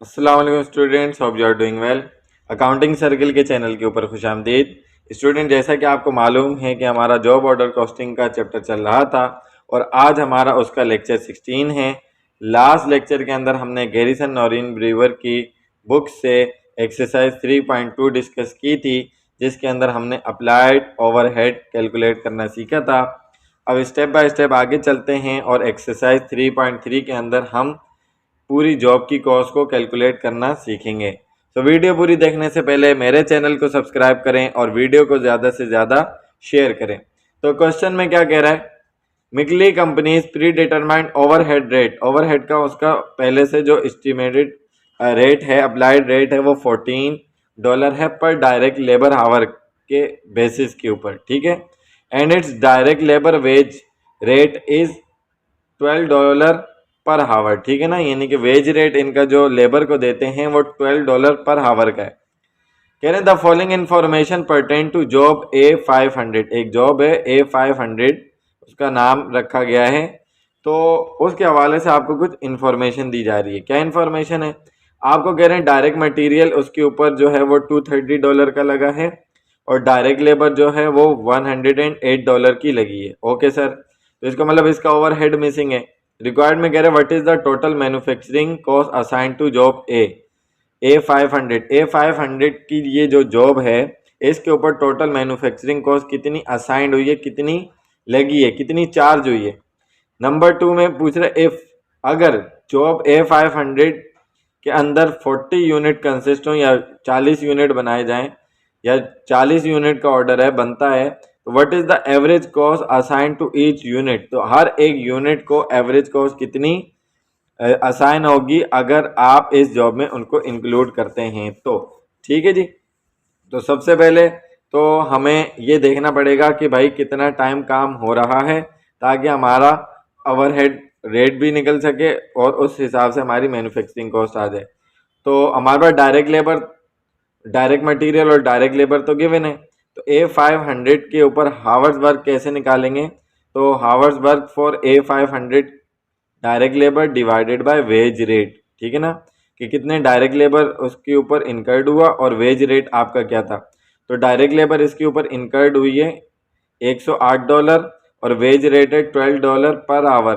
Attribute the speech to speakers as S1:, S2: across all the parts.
S1: अस्सलाम वालेकुम students, hope you are doing well. Accounting circle के चैनल के ऊपर खुशामदीद। स्टूडेंट, जैसा कि आपको मालूम है कि हमारा जॉब ऑर्डर कॉस्टिंग का चैप्टर चल रहा था और आज हमारा उसका लेक्चर 16 है। लास्ट लेक्चर के अंदर हमने गैरिसन नॉरिन ब्रीवर की बुक से एक्सरसाइज 3.2 डिस्कस की थी, जिसके अंदर हमने अप्लाइड ओवरहेड कैलकुलेट करना सीखा था। अब स्टेप बाय स्टेप आगे चलते हैं और एक्सरसाइज 3.3 के अंदर हम पूरी जॉब की कॉस्ट को कैलकुलेट करना सीखेंगे। तो वीडियो पूरी देखने से पहले मेरे चैनल को सब्सक्राइब करें और वीडियो को ज़्यादा से ज़्यादा शेयर करें। तो क्वेश्चन में क्या कह रहा है, मिकली companies pre determined overhead rate. Overhead का उसका पहले से जो एस्टिमेटेड रेट है, अप्लाइड रेट है, वो $14 है पर डायरेक्ट लेबर आवर के बेसिस के ऊपर, ठीक है। And it's direct labour wage rate is $12 पर हावर, ठीक है ना। यानी कि वेज रेट इनका जो लेबर को देते हैं वो $12 पर हावर का है। कह रहे the following information pertain to job A500। एक जॉब है A500, उसका नाम रखा गया है। तो उसके हवाले से आपको कुछ इन्फॉर्मेशन दी जा रही है। क्या इन्फॉर्मेशन है, आपको कह रहे हैं डायरेक्ट मटेरियल उसके ऊपर जो है वो $230 का लगा है और डायरेक्ट लेबर जो है वो $108 की लगी है। ओके सर, तो इसका मतलब इसका ओवरहेड मिसिंग है। रिक्वायर्ड में कह रहे हैं what is the total manufacturing cost assign to job A500 की ये जो जॉब है इसके ऊपर टोटल मैन्युफैक्चरिंग कॉस्ट कितनी असाइंड हुई है, कितनी लगी है, कितनी चार्ज हुई है। नंबर 2 में पूछ रहे इफ अगर जॉब A500 के अंदर 40 यूनिट कंसिस्ट हो या 40 यूनिट बनाए जाएं या 40 यूनिट का ऑर्डर है बनता है, तो what is the average cost assign to each unit. तो हर एक यूनिट को एवरेज कॉस्ट कितनी असाइन होगी अगर आप इस जॉब में उनको इंक्लूड करते हैं तो, ठीक है जी। तो सबसे पहले तो हमें ये देखना पड़ेगा कि भाई कितना टाइम काम हो रहा है ताकि हमारा ओवरहेड रेट भी निकल सके और उस हिसाब से हमारी मैन्युफैक्चरिंग कॉस्ट आ जाए। तो हमारे पास डायरेक्ट लेबर, डायरेक्ट मटेरियल और डायरेक्ट लेबर तो गिवन है। तो A500 के ऊपर हावर्स वर्क कैसे निकालेंगे, तो hours work for A500 direct labour divided by wage rate, ठीक है ना, कि कितने डायरेक्ट लेबर उसके ऊपर इनकर्ड हुआ और वेज रेट आपका क्या था। तो डायरेक्ट लेबर इसके ऊपर इनकर्ड हुई है $108 और वेज रेट है $12 पर आवर।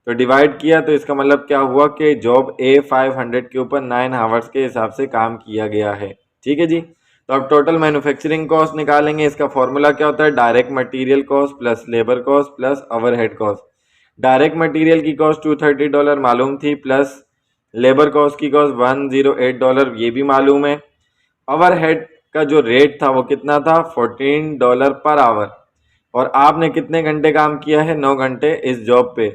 S1: तो डिवाइड किया तो इसका मतलब क्या हुआ कि जॉब A500 के ऊपर 9 आवर्स के हिसाब से काम किया गया है, ठीक है जी। तो अब टोटल मैन्युफैक्चरिंग कॉस्ट निकालेंगे। इसका फॉर्मूला क्या होता है, direct material cost plus labour cost plus overhead cost. Direct material की कॉस्ट $230 मालूम थी प्लस लेबर कॉस्ट की कॉस्ट $108 ये भी मालूम है। ओवरहेड का जो रेट था वो कितना था, $14 पर आवर। और आपने कितने घंटे काम किया है, 9 घंटे इस जॉब पे।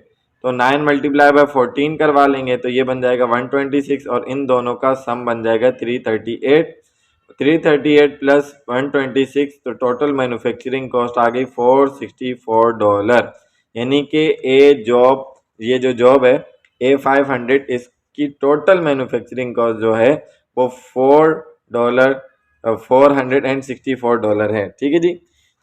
S1: तो 9 मल्टीप्लाई बाय 14 करवा लेंगे तो ये बन जाएगा 126 और इन दोनों का सम बन जाएगा 338। 338 प्लस 126 तो टोटल मैन्युफैक्चरिंग कॉस्ट आ गई $464। यानी कि ये जो जॉब है A500 इसकी टोटल मैन्युफैक्चरिंग कॉस्ट जो है वो $464 है, ठीक है जी।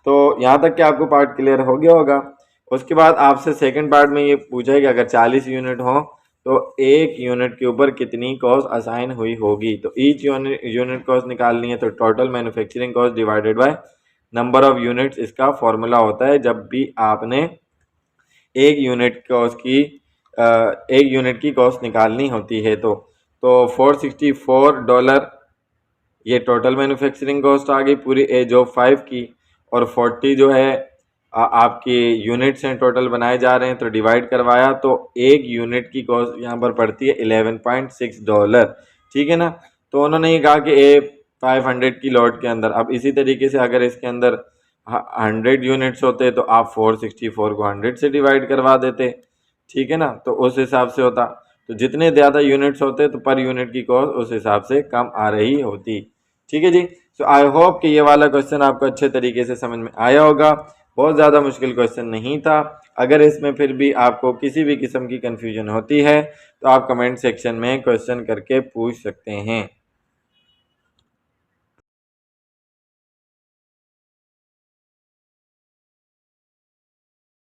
S1: तो यहाँ तक कि आपको पार्ट क्लियर हो गया होगा। उसके बाद आपसे सेकंड पार्ट में ये पूछा है कि अगर 40 यूनिट हो तो एक यूनिट के ऊपर कितनी कॉस्ट असाइन हुई होगी। तो ईच यूनिट कॉस्ट निकालनी है तो total manufacturing cost divided by number of units इसका फॉर्मूला होता है जब भी आपने एक यूनिट की कॉस्ट निकालनी होती है। तो $464 ये टोटल मैन्युफैक्चरिंग कॉस्ट आ गई पूरी जॉब 5 की। और 40 जो है आपकी यूनिट्स हैं टोटल बनाए जा रहे हैं तो डिवाइड करवाया तो एक यूनिट की कॉस्ट यहाँ पर पड़ती है $11.6, ठीक है ना। तो उन्होंने ये कहा कि A500 की लॉट के अंदर, अब इसी तरीके से अगर इसके अंदर 100 यूनिट्स होते तो आप 464 को 100 से डिवाइड करवा देते, ठीक है ना। तो उस हिसाब से होता, तो जितने ज़्यादा यूनिट्स होते तो पर यूनिट की कॉस्ट उस हिसाब से कम आ रही होती, ठीक है जी। सो आई होप कि ये वाला क्वेश्चन आपको अच्छे तरीके से समझ में आया होगा। बहुत ज़्यादा मुश्किल क्वेश्चन नहीं था। अगर इसमें फिर भी आपको किसी भी किस्म की कन्फ्यूजन होती है तो आप कमेंट सेक्शन में क्वेश्चन करके पूछ सकते हैं।